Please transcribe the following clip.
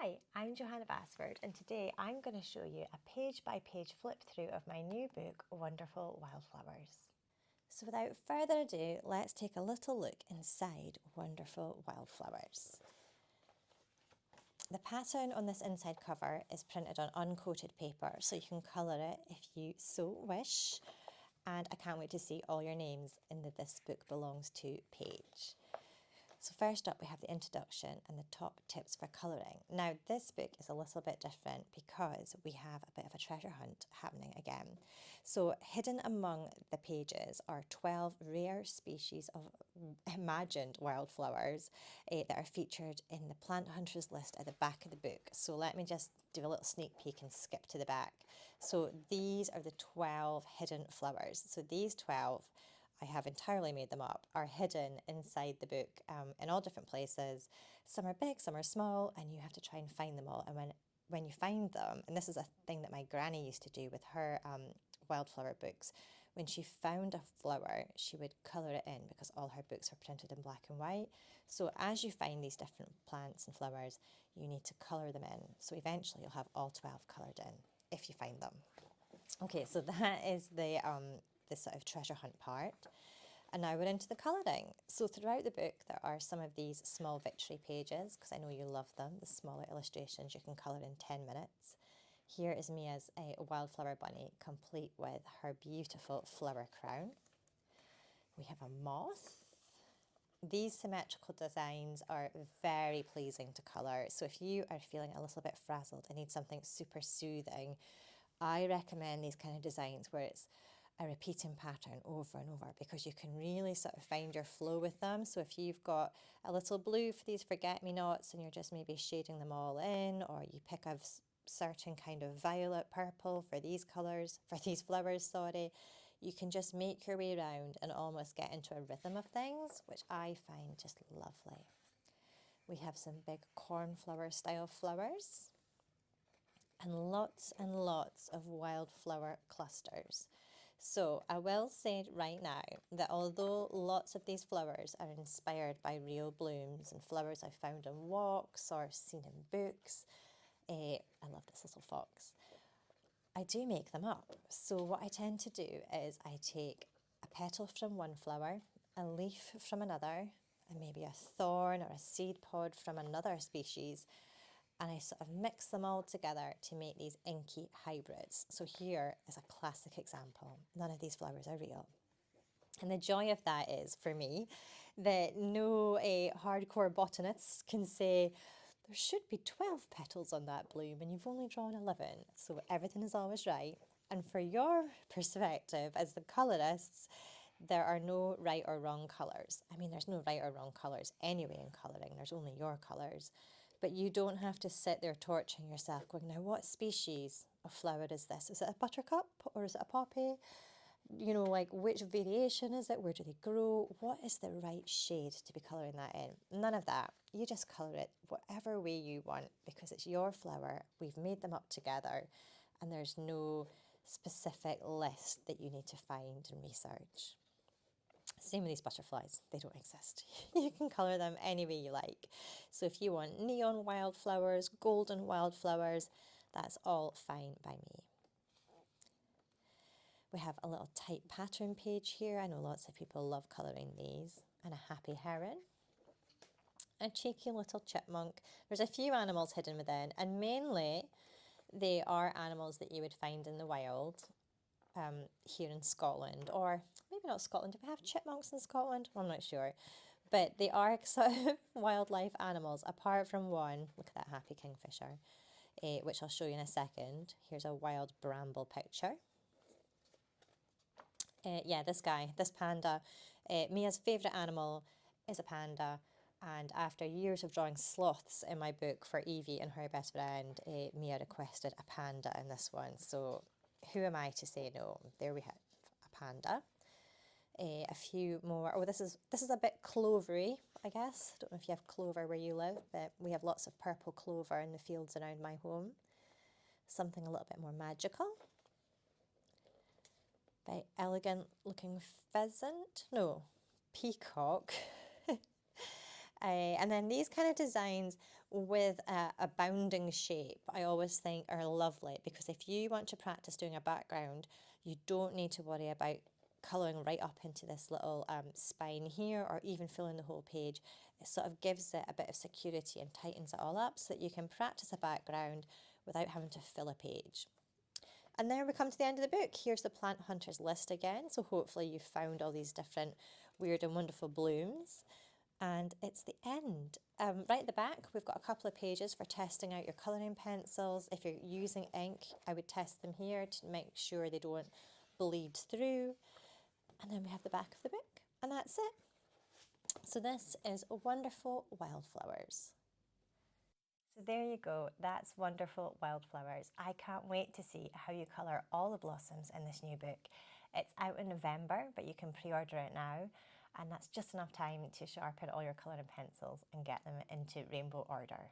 Hi, I'm Johanna and today I'm going to show you a page-by-page flip through of my new book, Wonderful Wildflowers. So without further ado, let's take a little look inside Wonderful Wildflowers. The pattern on this inside cover is printed on uncoated paper, so you can colour it if you so wish. And I can't wait to see all your names in the This Book Belongs To page. So first up we have the introduction and the top tips for colouring. Now this book is a little bit different because we have a bit of a treasure hunt happening again. So hidden among the pages are 12 rare species of imagined wildflowers that are featured in the Plant Hunters list at the back of the book. So let me just do a little sneak peek and skip to the back. So these are the 12 hidden flowers. So these 12, I have entirely made them up, are hidden inside the book in all different places. Some are big, some are small, and you have to try and find them all. And when you find them, and this is a thing that my granny used to do with her wildflower books, when she found a flower, she would colour it in because all her books were printed in black and white. So as you find these different plants and flowers, you need to colour them in. So eventually you'll have all 12 coloured in if you find them. Okay, so that is the sort of treasure hunt part. And now we're into the colouring. So throughout the book there are some of these small victory pages, because I know you love them, the smaller illustrations you can colour in 10 minutes. Here is Mia's wildflower bunny, complete with her beautiful flower crown. We have a moth. These symmetrical designs are very pleasing to colour. So if you are feeling a little bit frazzled and need something super soothing, I recommend these kind of designs where it's a repeating pattern over and over, because you can really sort of find your flow with them. So if you've got a little blue for these forget-me-nots and you're just maybe shading them all in, or you pick a certain kind of violet purple for these colours, for these flowers, sorry, you can just make your way around and almost get into a rhythm of things, which I find just lovely. We have some big cornflower style flowers and lots of wildflower clusters. So I will say right now that although lots of these flowers are inspired by real blooms and flowers I've found on walks or seen in books, I love this little fox, I do make them up. So what I tend to do is I take a petal from one flower, a leaf from another, and maybe a thorn or a seed pod from another species, and I sort of mix them all together to make these inky hybrids. So here is a classic example. None of these flowers are real. And the joy of that is, for me, that no hardcore botanists can say, there should be 12 petals on that bloom and you've only drawn 11. So everything is always right. And for your perspective as the colourists, there are no right or wrong colours. I mean, there's no right or wrong colours anyway in colouring. There's only your colours. But you don't have to sit there torturing yourself going, now what species of flower is this? Is it a buttercup or is it a poppy? You know, like which variation is it? Where do they grow? What is the right shade to be colouring that in? None of that. You just colour it whatever way you want because it's your flower. We've made them up together and there's no specific list that you need to find and research. Same with these butterflies, they don't exist. You can colour them any way you like. So if you want neon wildflowers, golden wildflowers, that's all fine by me. We have a little type pattern page here. I know lots of people love colouring these. And a happy heron. A cheeky little chipmunk. There's a few animals hidden within, and mainly they are animals that you would find in the wild. Here in Scotland, or maybe not Scotland. Do we have chipmunks in Scotland? I'm not sure. But they are sort of wildlife animals, apart from one. Look at that happy kingfisher, which I'll show you in a second. Here's a wild bramble picture. Yeah, this guy, this panda. Mia's favourite animal is a panda. And after years of drawing sloths in my book for Evie and her best friend, Mia requested a panda in this one. So who am I to say no? There we have a panda. A few more. Oh, this is a bit clovery, I guess. I don't know if you have clover where you live, but we have lots of purple clover in the fields around my home. Something a little bit more magical. Very elegant looking pheasant. No, peacock. And then these kind of designs, with a bounding shape, I always think are lovely, because if you want to practice doing a background, you don't need to worry about colouring right up into this little spine here, or even filling the whole page. It sort of gives it a bit of security and tightens it all up so that you can practice a background without having to fill a page. And there we come to the end of the book. Here's the plant hunters list again, so hopefully you've found all these different weird and wonderful blooms. And it's the end. Right at the back, we've got a couple of pages for testing out your colouring pencils. If you're using ink, I would test them here to make sure they don't bleed through. And then we have the back of the book, and that's it. So this is Wonderful Wildflowers. So there you go, that's Wonderful Wildflowers. I can't wait to see how you colour all the blossoms in this new book. It's out in November, but you can pre-order it now, and that's just enough time to sharpen all your colouring pencils and get them into rainbow order.